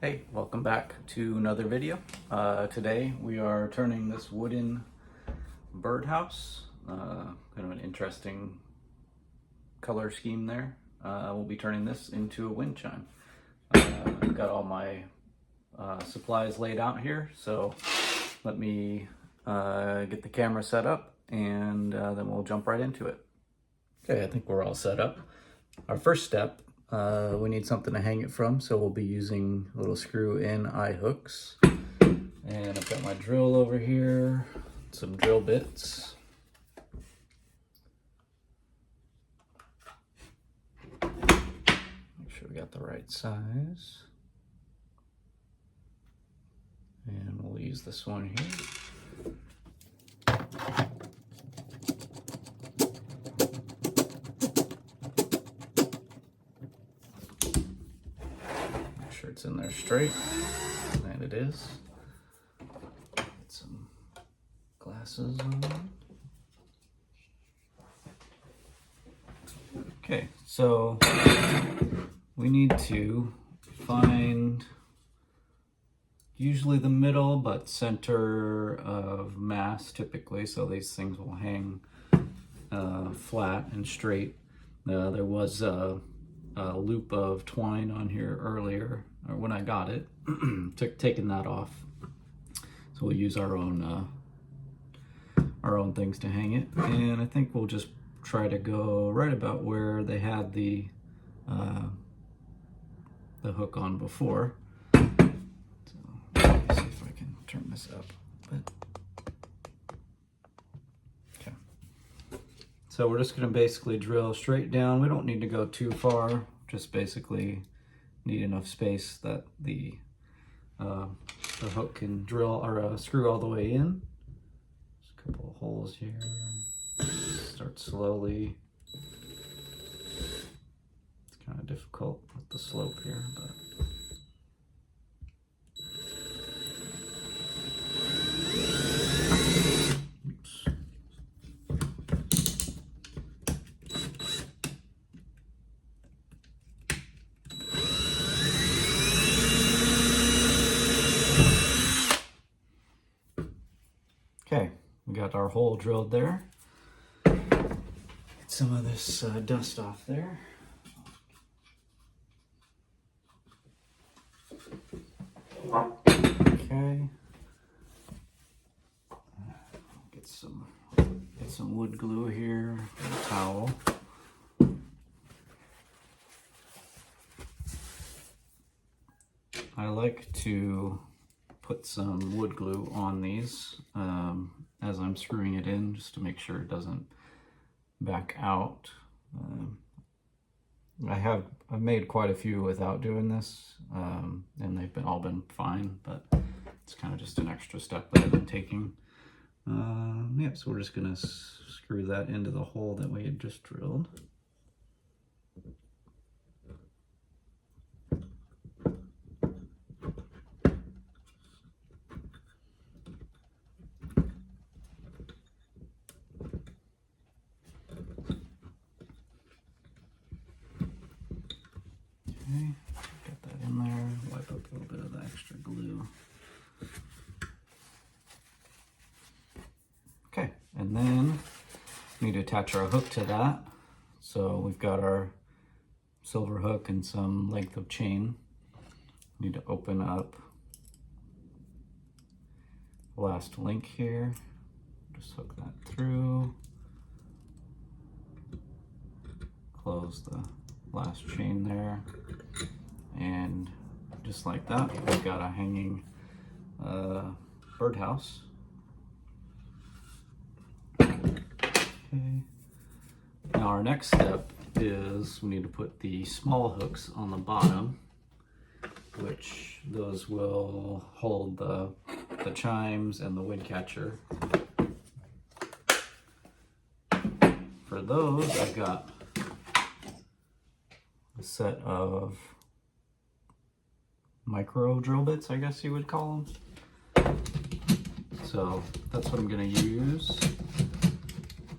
Hey, welcome back to another video. Today we are turning this wooden birdhouse, kind of an interesting color scheme there. We'll be turning this into a wind chime. I've got all my supplies laid out here, so let me get the camera set up and then we'll jump right into it. Okay, I think we're all set up. Our first step, we need something to hang it from, so we'll be using little screw-in eye hooks. And I've got my drill over here, some drill bits. Make sure we got the right size. And we'll use this one here. It's in there straight, and it is. Get some glasses on. Okay, so we need to find usually the middle but center of mass typically, so these things will hang flat and straight. There was a loop of twine on here earlier, or when I got it, taking that off. So we'll use our own things to hang it, and I think we'll just try to go right about where they had the hook on before. So let me see if I can turn this up a bit. Okay. So we're just going to basically drill straight down. We don't need to go too far, just basically need enough space that the hook can drill or screw all the way in. Just a couple of holes here. Start slowly. It's kind of difficult with the slope here, but okay, we got our hole drilled there. Get some of this dust off there. Okay. Get some wood glue here, a towel. I like to put some wood glue on these as I'm screwing it in, just to make sure it doesn't back out. I've made quite a few without doing this, and they've all been fine, but it's kind of just an extra step that I've been taking. Yeah, so we're just gonna screw that into the hole that we had just drilled. Okay, get that in there, wipe up a little bit of the extra glue. Okay, and then we need to attach our hook to that. So we've got our silver hook and some length of chain. We need to open up the last link here. Just hook that through. Close the last chain there, and just like that, we've got a hanging birdhouse. Okay. Now our next step is we need to put the small hooks on the bottom, which those will hold the chimes and the wind catcher. For those, I've got a set of micro drill bits, I guess you would call them. So that's what I'm going to use.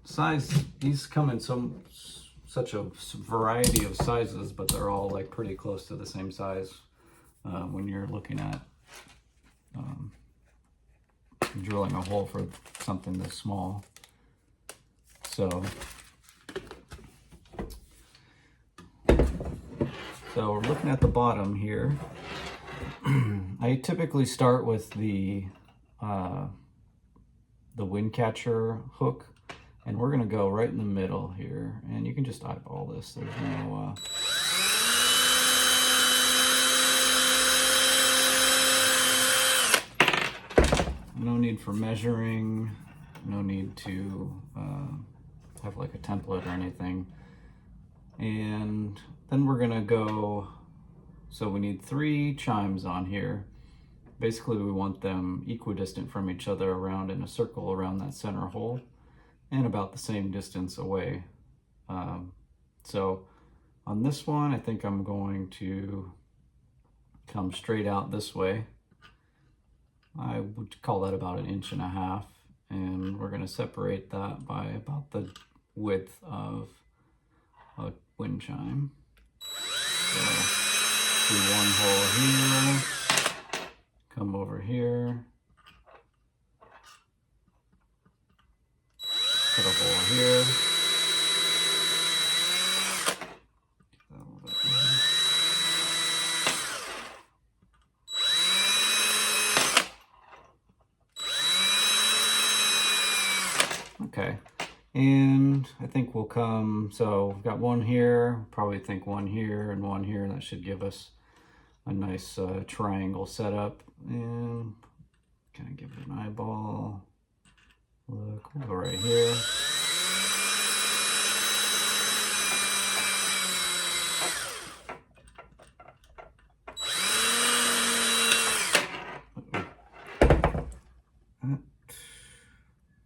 Size, these come in such a variety of sizes, but they're all like pretty close to the same size when you're looking at drilling a hole for something this small. So we're looking at the bottom here. I typically start with the wind catcher hook, and we're gonna go right in the middle here, and you can just eyeball this. There's no need for measuring, no need to have like a template or anything. And then we're gonna go, so we need 3 chimes on here. Basically we want them equidistant from each other around in a circle around that center hole, and about the same distance away. So on this one, I think I'm going to come straight out this way. I would call that about 1.5 inches, and we're going to separate that by about the width of a wind chime. So do one hole here, come over here, put a hole here. Okay, and I think we'll come, so we've got one here, probably think one here and one here. That should give us a nice triangle setup. And can I give it an eyeball? Look, we'll go right here.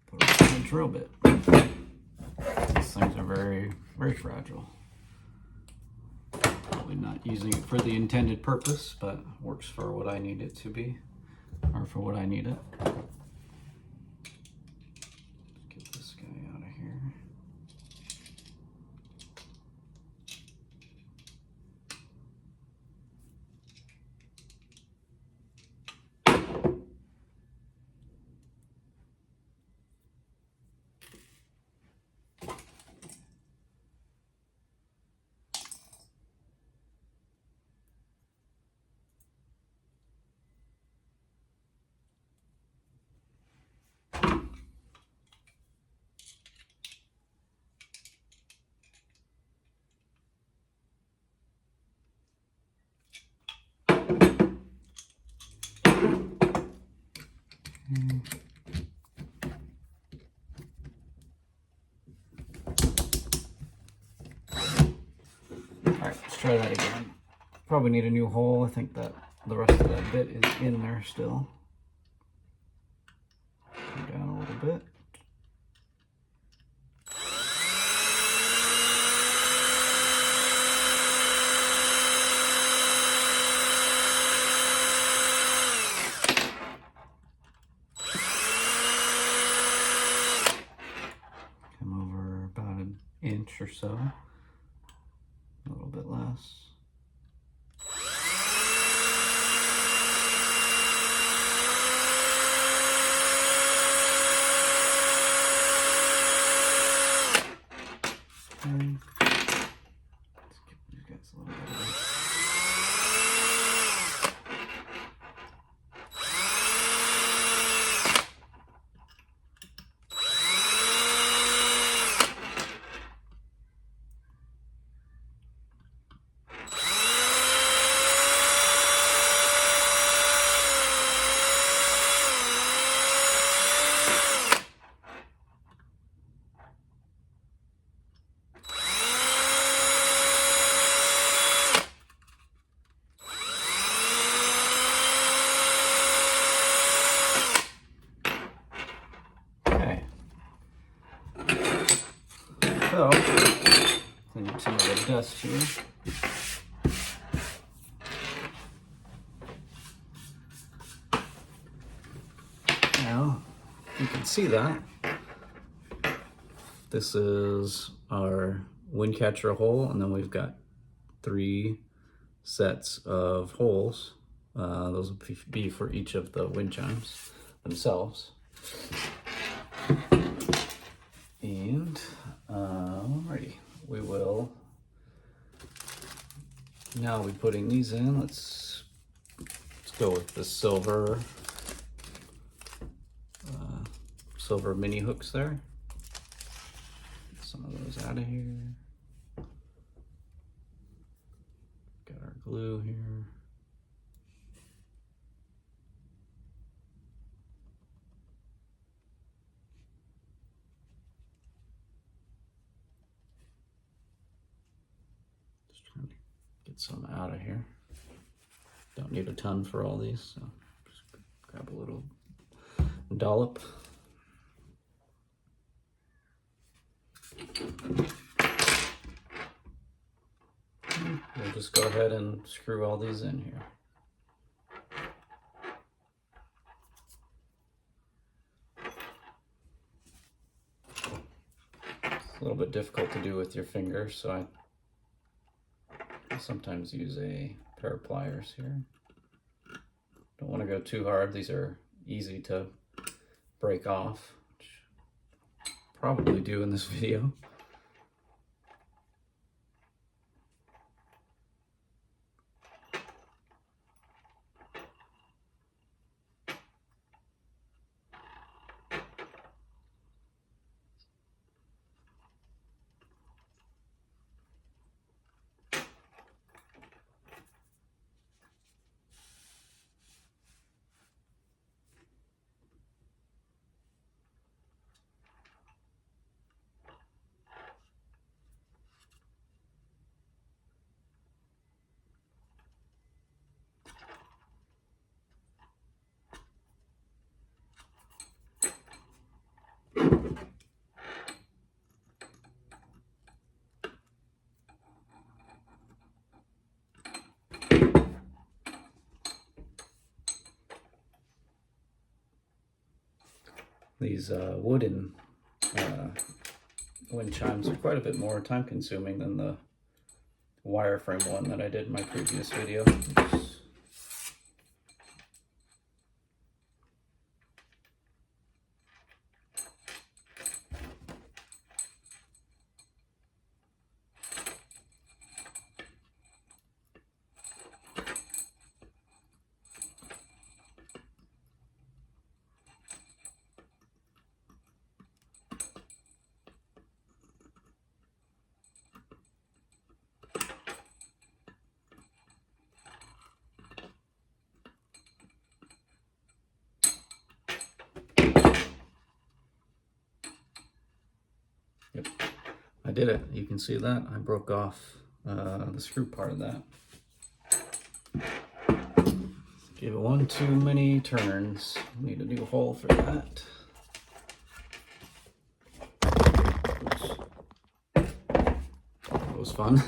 Put it in a drill bit. These things are very, very fragile. Probably not using it for the intended purpose, but works for what I need it to be, or for what I need it. Let's get this guy out of here. Alright, let's try that again. Probably need a new hole. I think that the rest of that bit is in there still. Come down a little bit. Come over about 1 inch or so. A little bit less. Okay. Let's give these guys a little bit of this. So, clean up some of the dust here. Now, you can see that. This is our wind catcher hole, and then we've got 3 sets of holes Those will be for each of the wind chimes themselves. And alrighty, we will now be putting these in. Let's go with the silver mini hooks there. Get some of those out of here. Got our glue here. Just trying to get some out of here. Don't need a ton for all these, so just grab a little dollop. We'll just go ahead and screw all these in here. It's a little bit difficult to do with your fingers, so I sometimes use a pair of pliers here. Don't want to go too hard. These are easy to break off, which I'll probably do in this video. These wooden wind chimes are quite a bit more time consuming than the wireframe one that I did in my previous video. Yep, I did it. You can see that. I broke off the screw part of that. Give it one too many turns. Need a new hole for that. Oops. That was fun.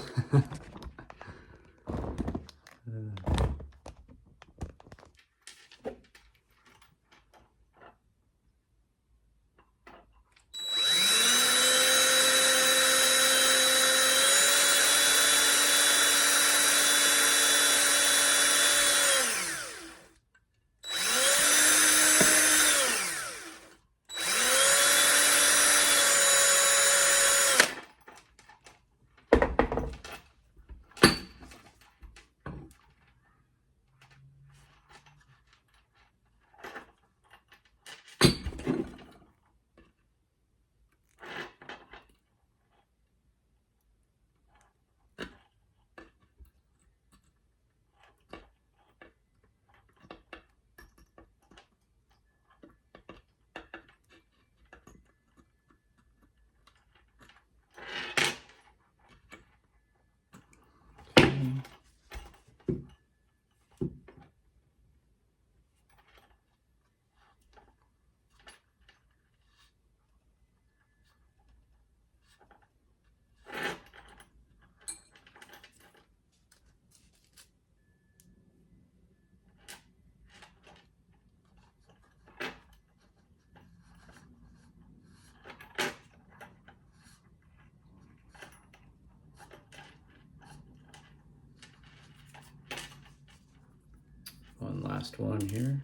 One last one here.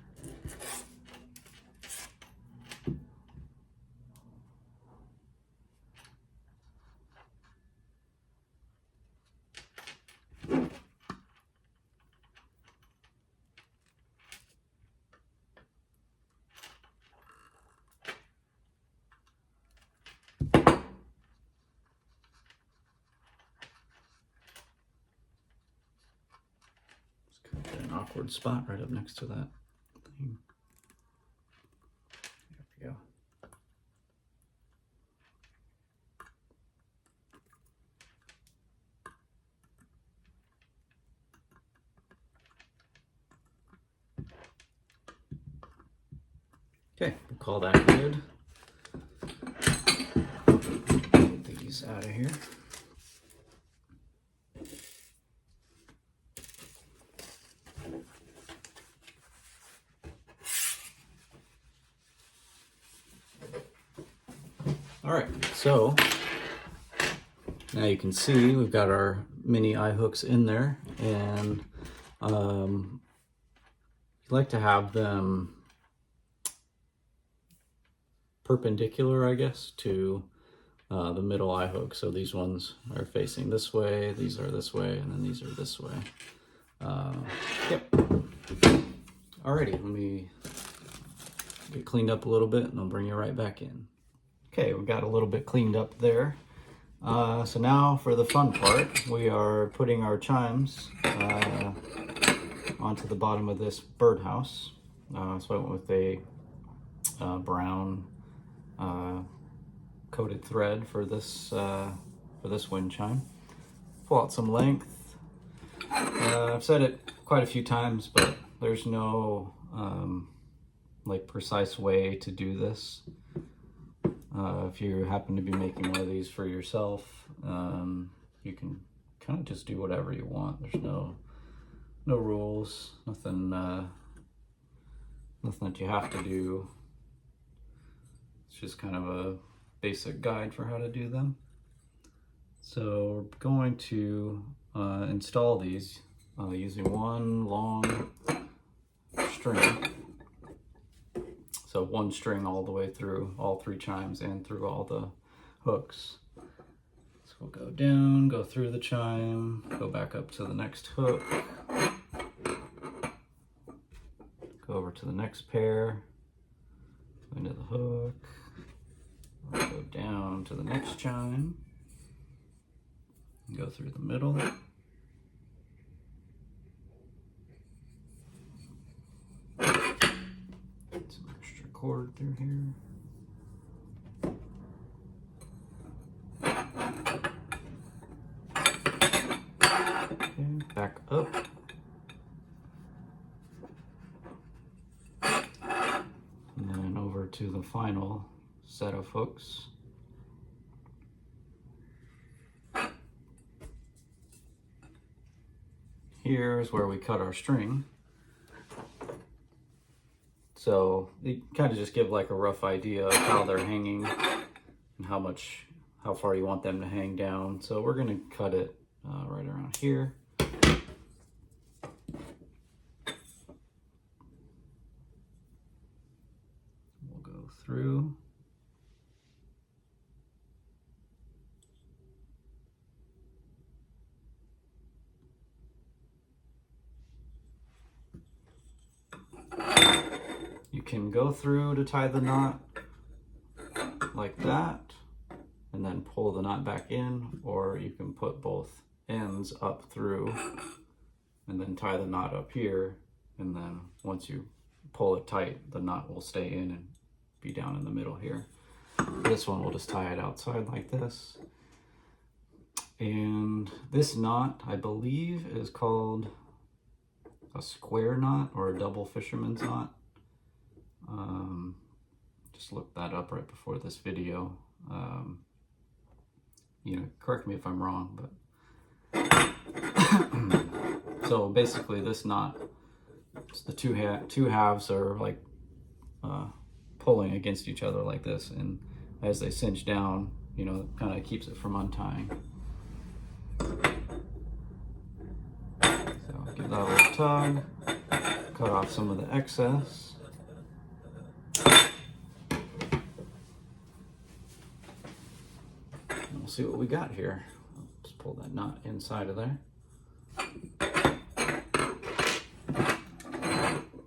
Awkward spot right up next to that thing. There we go. Okay, we'll call that good. Get these out of here. All right, so now you can see we've got our mini eye hooks in there, and you like to have them perpendicular, I guess, to the middle eye hook. So these ones are facing this way, these are this way, and then these are this way. Yep. Alrighty, let me get cleaned up a little bit and I'll bring you right back in. Okay, we got a little bit cleaned up there. So now for the fun part, we are putting our chimes onto the bottom of this birdhouse. So I went with a brown coated thread for this wind chime. Pull out some length. I've said it quite a few times, but there's no like precise way to do this. If you happen to be making one of these for yourself, you can kind of just do whatever you want. There's no rules, nothing that you have to do. It's just kind of a basic guide for how to do them. So we're going to install these using one long string. So one string all the way through all three chimes and through all the hooks. So we'll go down, go through the chime, go back up to the next hook, go over to the next pair, go into the hook, go down to the next chime, go through the middle. Cord through here. Okay, back up. And then over to the final set of hooks. Here's where we cut our string. So they kind of just give like a rough idea of how they're hanging and how far you want them to hang down. So we're going to cut it right around here. We'll go through. You can go through to tie the knot like that and then pull the knot back in, or you can put both ends up through and then tie the knot up here, and then once you pull it tight, the knot will stay in and be down in the middle here. This one we'll just tie it outside like this. And this knot, I believe, is called a square knot or a double fisherman's knot. Just looked that up right before this video. You know, correct me if I'm wrong, but so basically this knot, the two halves are like pulling against each other like this, and as they cinch down, you know, it kind of keeps it from untying. So give that a little tug, cut off some of the excess. And we'll see what we got here. Just pull that knot inside of there.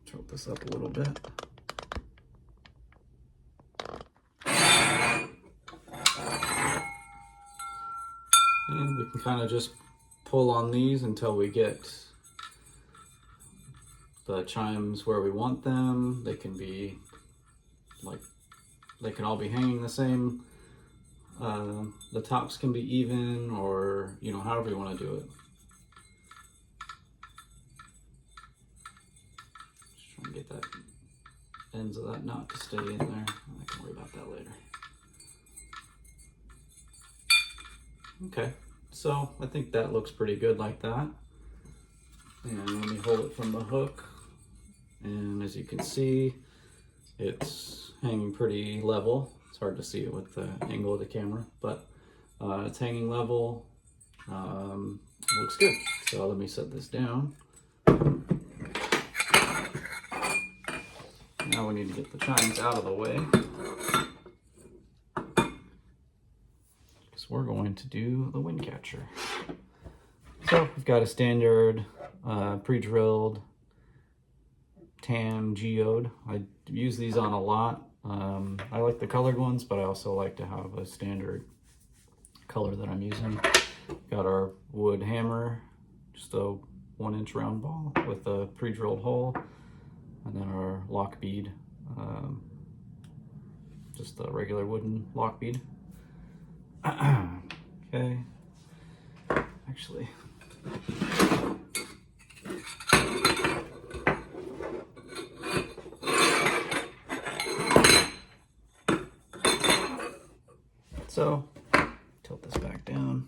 Tilt this up a little bit. And we can kind of just pull on these until we get the chimes where we want them. They can be like, they can all be hanging the same. The tops can be even, or, you know, however you want to do it. Just try and get that ends of that knot to stay in there. I can worry about that later. Okay, so I think that looks pretty good like that. And let me hold it from the hook. And as you can see, it's hanging pretty level. It's hard to see it with the angle of the camera, but it's hanging level. It looks good. So let me set this down. Now we need to get the chimes out of the way, we're going to do the wind catcher. So we've got a standard pre-drilled tan geode. I use these on a lot. I like the colored ones, but I also like to have a standard color that I'm using. Got our wood hammer, just a 1-inch round ball with a pre-drilled hole, and then our lock bead, just a regular wooden lock bead. Okay, actually, so tilt this back down.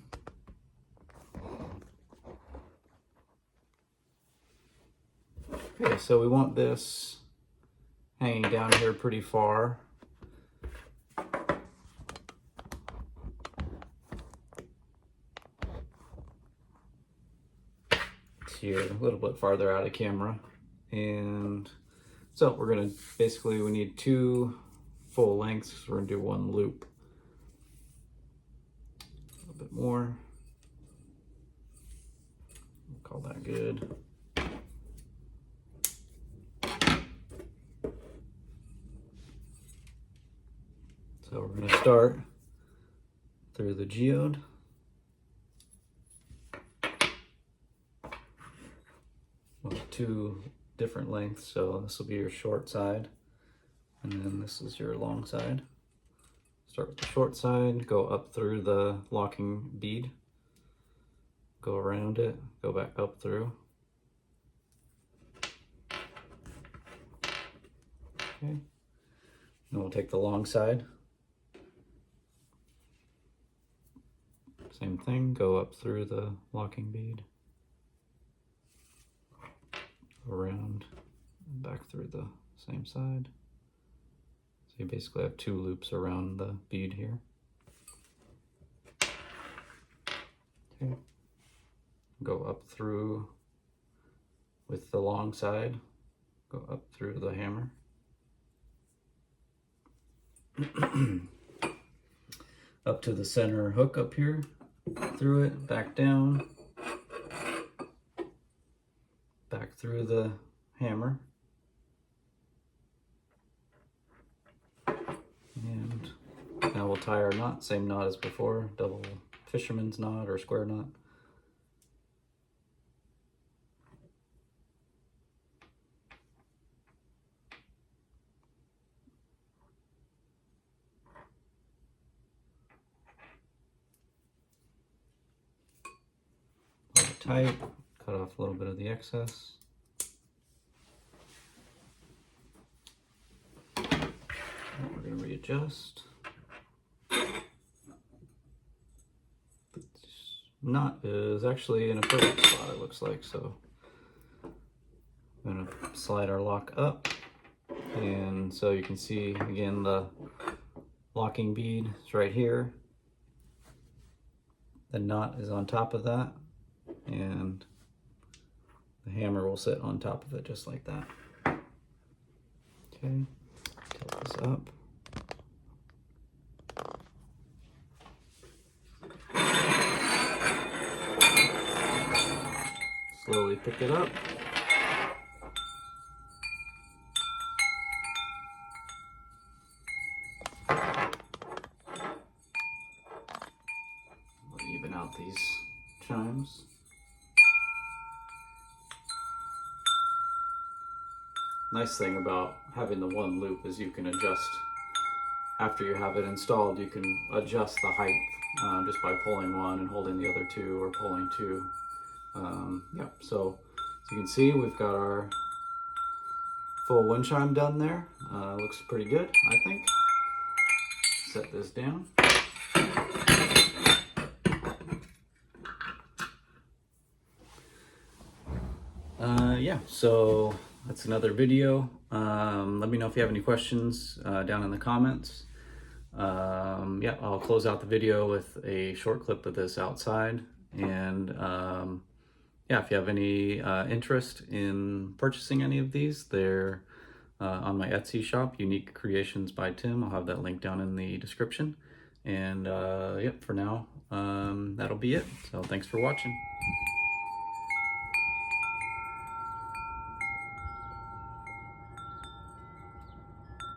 Okay, so we want this hanging down here pretty far. Here a little bit farther out of camera, and so we're gonna basically, we need 2 full lengths. We're gonna do 1 loop, a little bit more. We'll call that good. So we're gonna start through the geode. With 2 different lengths, so this will be your short side, and then this is your long side. Start with the short side, go up through the locking bead, go around it, go back up through. Okay, then we'll take the long side. Same thing, go up through the locking bead, around, and back through the same side. So you basically have 2 loops around the bead here. Okay. Go up through with the long side, go up through the hammer. Up to the center hook up here, through it, back down, back through the hammer, and now we'll tie our knot, same knot as before, double fisherman's knot or square knot. Pull it tight, cut off a little bit of the excess. We're going to readjust. This knot is actually in a perfect spot, it looks like, so I'm going to slide our lock up, and so you can see again the locking bead is right here. The knot is on top of that, and The hammer will sit on top of it just like that. Okay, tilt this up. Slowly pick it up. We'll even out these chimes. Nice thing about having the one loop is you can adjust, after you have it installed, you can adjust the height just by pulling one and holding the other two, or pulling two. Yep, so as you can see, we've got our full wind chime done there. Looks pretty good, I think. Set this down. Yeah, so that's another video. Let me know if you have any questions down in the comments. Yeah, I'll close out the video with a short clip of this outside. And yeah, if you have any interest in purchasing any of these, they're on my Etsy shop, Unique Creations by Tim. I'll have that link down in the description. And yep, for now, that'll be it. So thanks for watching.